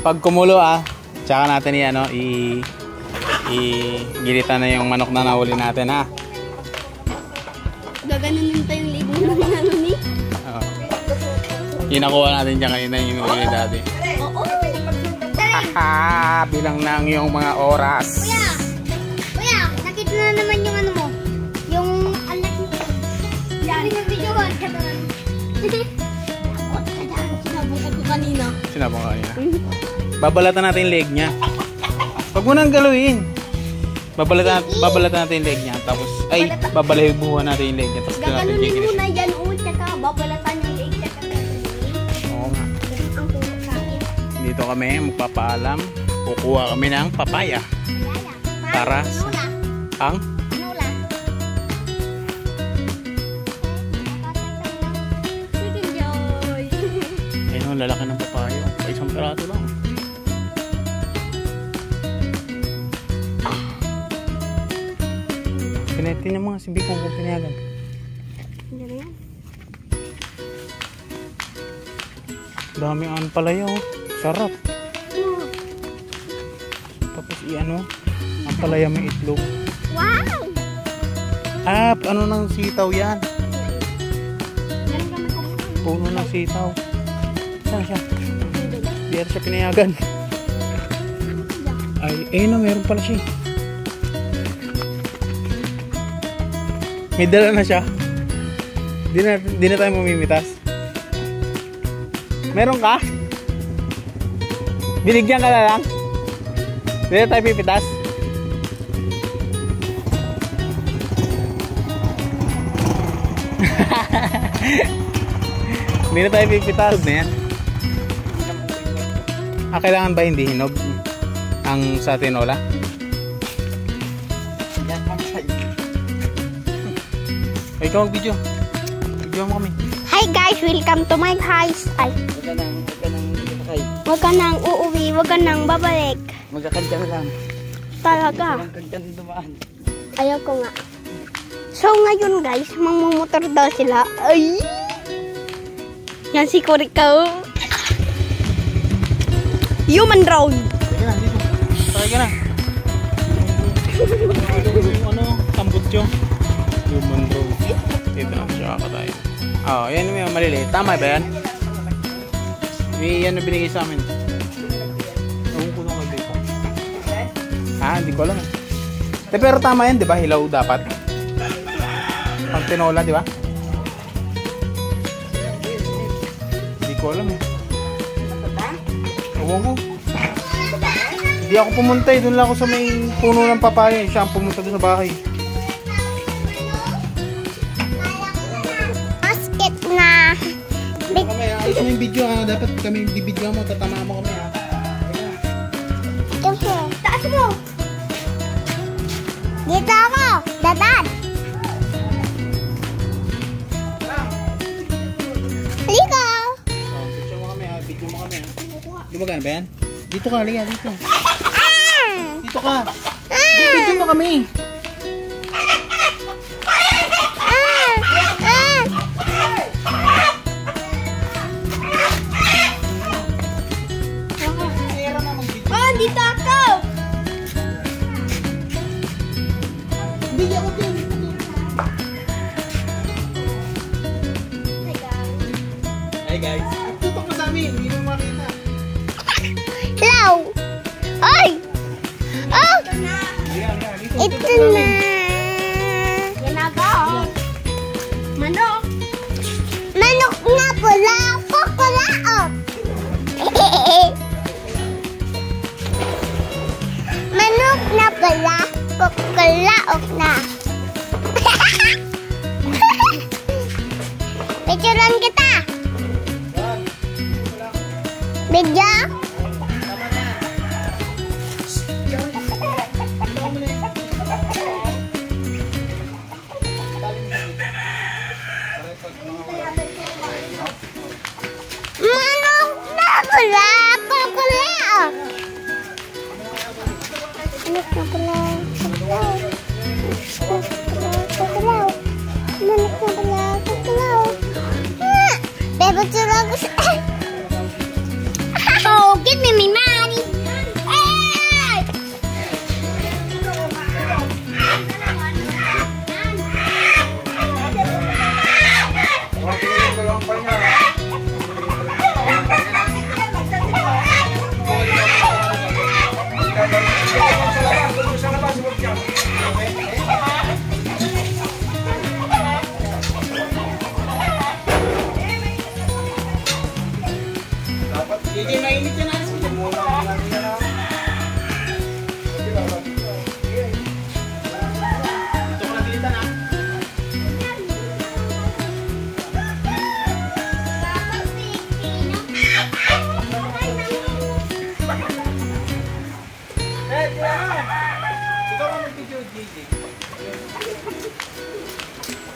Pag kumulo tsaka natin i-gilitan na yung manok na nahuli natin Gaganunin pa yung ligo ng ano ni? Oo. Kinakuha natin dyan kanina yung huli dati. Oo. Haha, bilang na ang iyong mga oras. Kuya, nakita na naman yung ano mo. Yung anak mo. Dali ng videoan ka naman. Sinabong ko kanina. Sinabong ko kanina. Babalatan natin yung leg niya. Huwag mo nang galuhin. Babalatan natin yung leg niya. Tapos, babalahibuhan natin yung leg niya. Tapos, gaganunin mo na yan. Tsaka babalatan yung leg. Oo nga. Dito kami magpapaalam. Kukuha kami ng papaya. Para ang ayun, lalaki ng papaya. Isang peraso lang. Pinatin yung mga sibikong kung pinayagan. Hindi na yan. Dami ang palaya sarap. Tapos ang palaya may itlog. Wow! Ano ng sitaw yan? Puno ng sitaw. Saan siya? Di siya pinayagan. Meron pala siya. May dala na siya. Di na tayo mamimitas. Meron ka? Binigyan ka na lang? Di na tayo pipitas? Hindi na tayo pipitas na yan. Kailangan ba hindi hinog ang sa tinola? Ikaw mag-video. Video mo kami. Hi guys, welcome to my house. Huwag ka nang uuwi, huwag ka nang babalik. Magkakantyan lang. Talaga. Ayaw ko nga. So ngayon guys, mamumutor daw sila. Ay! Yan si Kurikaw. Human drone. Sige na, dito. Sakay ka na. Yung tambutyo. Human drone. Dito na siya kakatayo. Yan yung maliliit. Tama ba yan? Yan na binigay sa amin. Ewan ko nung dito. Hindi ko alam. Pero tama yan, di ba? Hilaw dapat. Pang tinola, di ba? Hindi ko alam Ewan ko. Hindi ako pumunta doon lang ako sa may puno ng papaya. Siya ang pumunta doon sa bahay. Basket na. Ayos mo yung video dapat kami bibidyo mo, tatama mo kami Taas mo. Dito ako. Dadan. Halika. Video mo kami video mo kami Di ba gano'n ba yan? Dito ka, halika, dito. Dito ka. Video mo kami. Dito ako! Bigyan ko din. Hi guys. Tutok ka sa amin. Hindi mo makita. Hello! Ay! Oh! Ito na! Yan ako. Manok! Manok na pula! Kukulaok! Manok na pula! Kukulaok na! Picturean kita! Video? Manok na pula! Kukulaok! Manok na pula! Kukulaok! Manok na pula! Kukulaok! Bebe, picturean ko siya! Ikaw ang mag-video, JJ.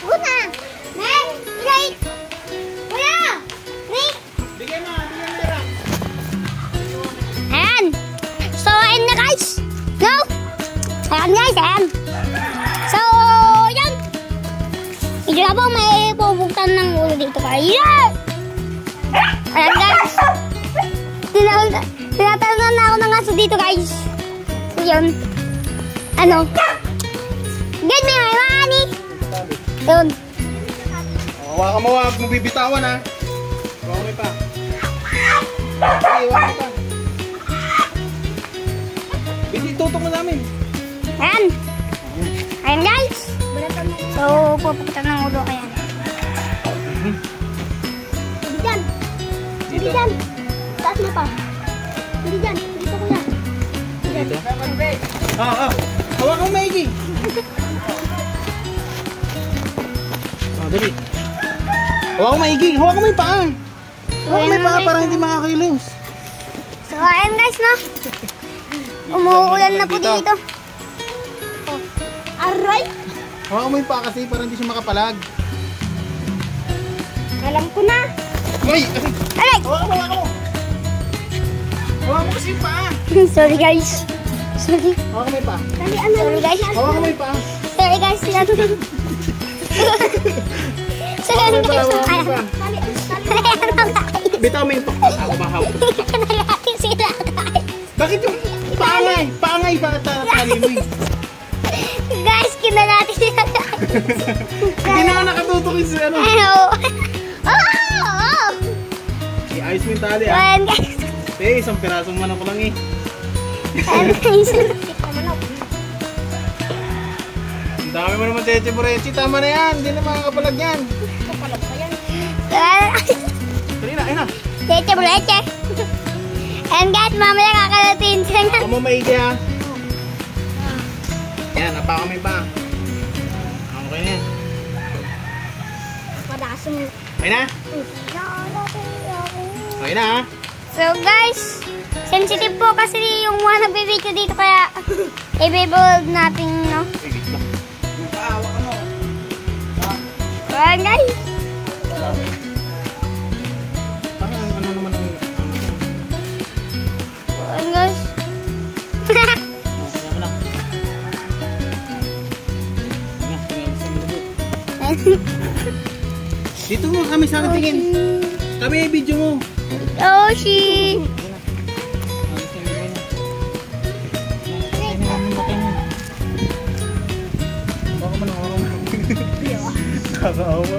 Una! Nek! Right! Kuya! Nek! Bigay mo, Ram. Ayan! So, ayan na guys! Go! Ayan guys, ayan! So, yan! Medyo na po may pupuktan ng ulo dito kayo. Ayan guys! Tinatalunan na ako ng aso dito guys. So, yun. Ano? Good na yung mani! Yun. Hawakan mo, huwag mo bibitawan ha. Hawakan mo pa. Ay, hawakan mo pa. Hindi, tutok na namin. Ayan. Ayan guys. So, pupuktan ng ulo ko yan. Hindi dyan. Hindi Dito. dyan. Taas mo pa. Hindi dyan. Dito ko yan. Dito. Hawakan mo, Maigi. Dali. Hawakan mo, Maigi. Hawakan mo yung paa. Hawakan mo yung paa para hindi makakailos. So, ayan guys, no? Umuulan na po dito. Oh. Aray! Hawakan mo yung paa kasi para hindi siya makapalag. Alam ko na. Ay! Aray! Hawakan mo, hawakan mo. Hawakan mo kasi yung paa. Sorry guys. Sorry. Hawakan mo yung paa. Sorry guys. Hawakan mo yung paa. Sorry guys. Sorry Hawakan mo yung paa. Hawakan mo yung paa. Bitaw mo yung paa. Ako mahawak. Bakit yung paangay? Paangay ba tali mo eh? Guys, kinalati sila. Hindi na ako nakatutok sa ano. Ano? Oh! I-ayos mo yung tali ah. Ayan guys. Isang pirasong manok ko lang eh. Ayan guys. Ang dami mo naman Cheche Borechi. Tama na yan. Hindi na makakapalag yan. Dali na, ayun na. Leche, leche. And guys, mamaya kakalatin sila nga. Huwag mo maigi ha. Yan, napaka mo yung paa. Okay na yan. Madakas mo. Okay na? Okay na ha? So guys, sensitive po kasi yung mga nagbibideo dito kaya i-behold natin, no? Ay, wait lang. Yung paa, hawakan mo. Ayan guys. Parang ano naman ang... Ayan guys. Kanya mo lang. Kanya, sa mulubot. Dito mo kami sa akin tingin. Kami ay video mo. Yoshi. Baka mo lang. Nakakaawa.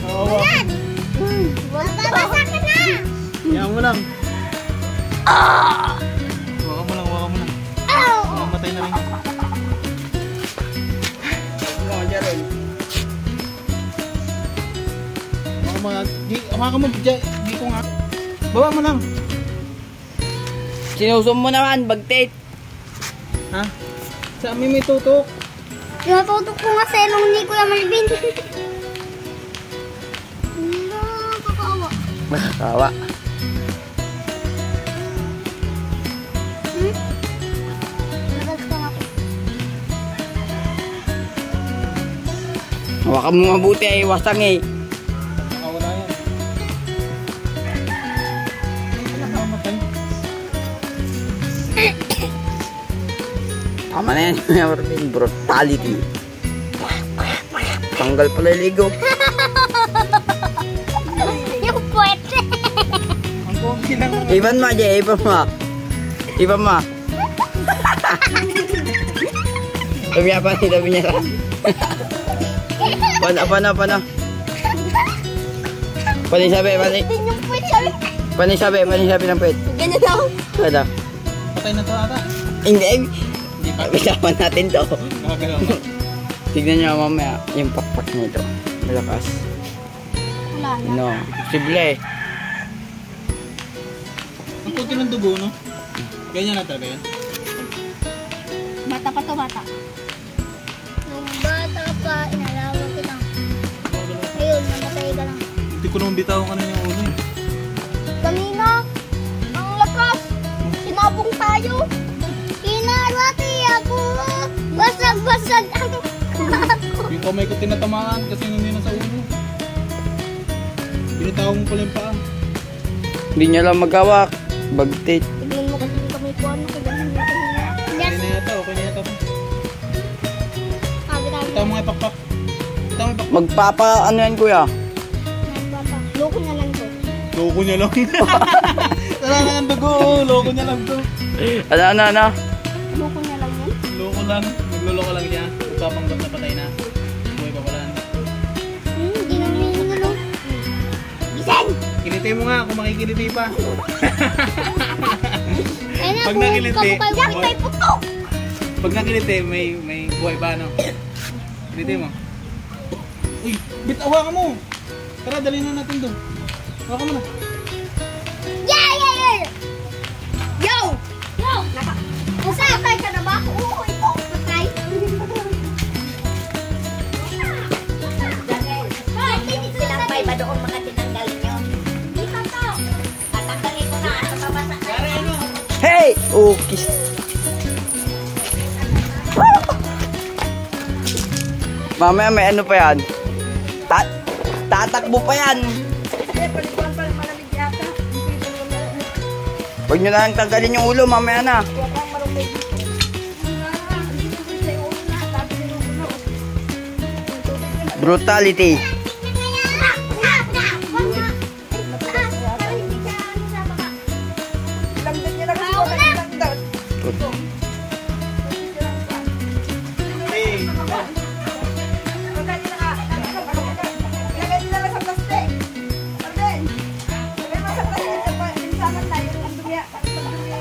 Nakakaawa. Babasa ka na. Yan mo lang. Waka mo lang, waka mo lang. Mamatay na rin. Waka Jaron. Waka mo lang. Waka mo, di ko nga. Baba mo lang. Sinusum mo naman, bagtit. Ha? Sa amin may tutok. Tinututok ko nga sa ilong ni Kuya Marvin. Nakakaawa. Nakakawa. Nagagstang ako. Hawakan mo mabuti ay wasang eh. Wala yan. Wala ka mamatay. Tama na yan, Marvin. Brutality. Tanggal pala yung ligo. Yung puwet. Ang konti lang. Iban mo, Jay. Iban mo. Iban mo. Sabi niya. Paano? Paano sabi Yung puwet sabi. Paano sabi ng pwet? Ganyan daw. Ano? Patay na to ata. Hindi. Hindi pa. Bitawan natin to. Nakagalaw ba? Tignan nyo mamaya yung pakpak nito. Malakas. Wala na. No. Posible eh. Ang konti ng dugo, no? Ganyan na talaga yan. Bata pa to, bata. Nung bata pa, inalawa ko lang. Ayun, namatay ka lang. Hindi ko naman bitaw ka na yung ulo eh. Kanina! Nasag ang Yung kamay ko tinatamaan kasi hindi na sa ulo. Binitawag mo pala yung paa. Hindi niya lang magawak. Bagtit. tignan mo kasi yung kamay ko ano kagahin mo. Okay na yata, okay na yata. Sabi namin. Ito mo nga pakpak. Ito mo pakpak. Magpapa ano yan kuya? Loko na lang to. Loko niya lang. Wala na ang dugo, loko niya lang to. Ano? Loko na lang yan. Loko lang, nagluloko lang niya. Magpapanggap na patay na. Buhay pa pala. Hindi na may ano. Gising! Kiliti mo nga kung makikiliti pa. Ayun na, Pag nakiliti, Yan, may puto! Pag nakiliti, may buhay ba no? Kiliti mo. Uy, bitawa ka mo. Tara, dalhin na natin doon. Hawa ka mo na. Yeah! Yo! Nasakay ka na ba? Oo, ito. Patay. Tinapay ba doon mga tinanggalin nyo? Dito to. Tatanggalin ko na at mabasa kayo. Pare, ano? Hey! Okay. Mamaya may ano pa yan? Tatakbo pa yan. Huwag nyo na lang tanggalin yung ulo, mamaya na. Brutality. Hey,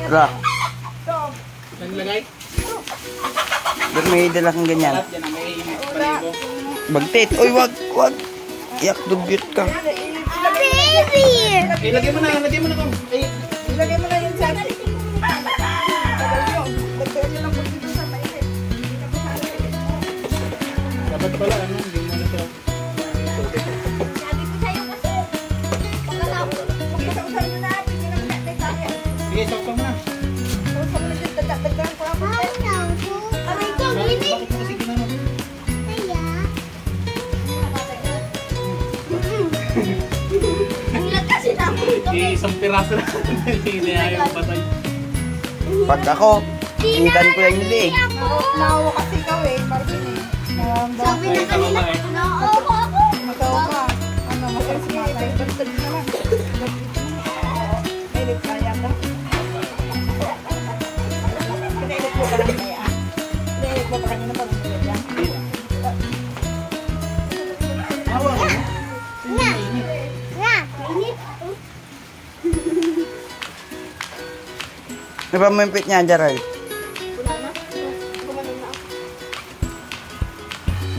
Tara, naglagay? doon may dala kang ganyan. Lahat yan, may baligo. Bagtit. Uy, wag. Yak, dugyot ka. Baby! Lagay mo na kung. Ilagay mo na yung sabi. Dapat pala, ano, hindi mo na siya. Sabi ko sa'yo kasi. Pagkasausan nyo na, pagkasausan nyo na tayo. Sige, sakto mo na. Sausan mo na dyan, dagdagan ko lang. Aray ko, gini. Bakit mo kasi ginano? Kaya. Ang lakas namin ito. Isang piraso na. Hindi ayaw patay. Pag ako, initan ko lang nila eh. Naawa kasi ikaw eh, Marvin eh. Sabi na kanina, nauupo ako. Magawa ka. Ano, masaya siya. Basta na lang. Kailit kaya ka. Kailit mo ka lang niya. Kailit mo pa kanina pa rin niya. Awa ka. Nga. Nga. Init. Napamimpit niya, Gerald.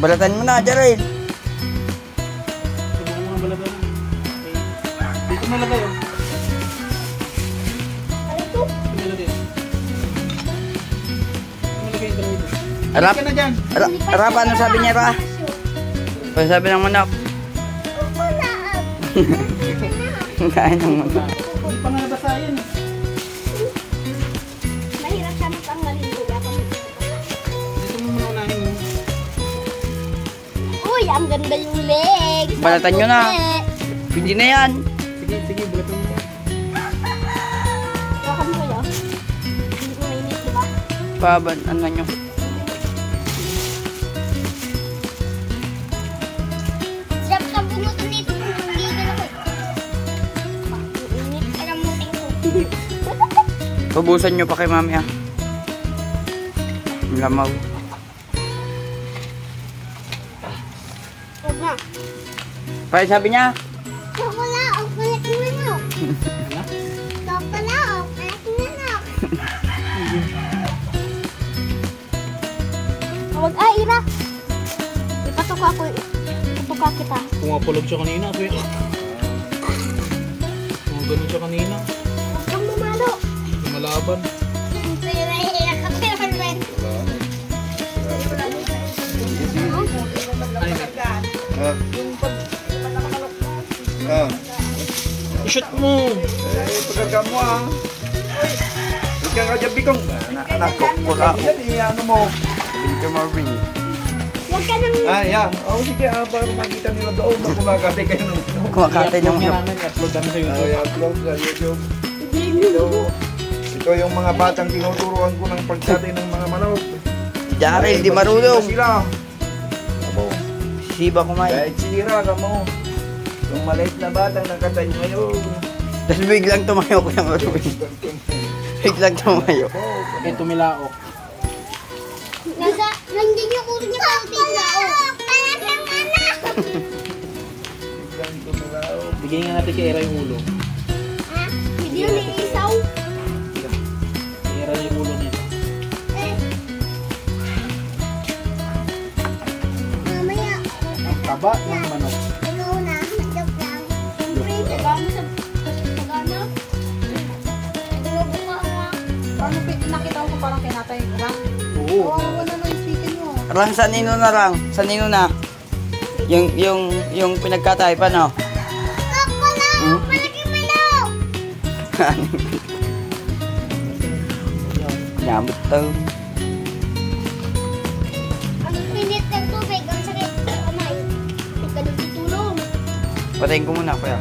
Balatan mo na, Gerald. Subukan mo nga balatan na. Dito mo lagay oh. Dito mo lagay. Dito mo lagay yung dalawa dito. Arap, Ka na dyan. Arap, ano sabi niya, Ra? Ano sabi ng manok? Kain ng manok. Hindi pa nga nabasa yan eh. Mahirap siya matanggalin ko. Dito mo muna unahin mo. Uy, ang ganda yung legs. Balatan nyo na. Hindi na yan. Sige, balatan mo. Baka mo yun. Hindi ko mainit, diba? Paban, ano nyo? Sarap sa bunutan nito kung hindi ka na ko. Mainit ka ng muting ko. Pabusan nyo pa kay mami ah. Lamaw. Huwag na. Kaya sabi niya, Wala, ang kulit mo na. Wala, ang kulit mo na. Huwag, Ira. Ipatuka ko. Ipatuka kita. Pumapulog siya kanina. Kuya. Ganun siya kanina. Huwag kang mamalo. Lumalaban. Naiiyak ka, pero rin. Ay, i-shoot mo. pagkaga mo ah. Huwag ka nga dyan, Bikong. Anak ko, pula. Ano mo? Hindi ka Marvin. Huwag ka nang... Yeah. Oh, sige, para makita nila doon na kumakate kayo ng Kumakate I-upload ng nga namin, i-upload namin sa YouTube. i-upload sa YouTube. Ito yung mga batang tinuturuan ko ng pagkate ng mga manok. Jarel, di marunong. Sila. Abo. Siba kumain. Kahit sira ka mo. Yung maliit na batang nakatay ngayon. Tapos biglang tumayo ko yung Marvin. Biglang tumayo. Eh, tumilaok. Nandiyan yung ulo niya pang tinao. Biglang tumulaw. Bigyan nga natin kay Era yung ulo. Ha? Hindi na may isaw. Kay Era yung ulo nito. Mamaya. Ang taba ng manok. Ikaw na. Joke lang. Siyempre, taga mo sa tagana. Tulobo ka nga. Paano nakita ko parang kinatay ko lang? Oo. Oo, wala na yung chicken mo. Rang, sa nino na Rang? Sa nino na? Yung pinagkatay pa, no? Ako na. Hmm? Palagi malaw. Nyamot to. Ang pinit ng tubig. Ang sakit sa kamay. Hindi ka nagtutulong. Patayin ko muna, kuya.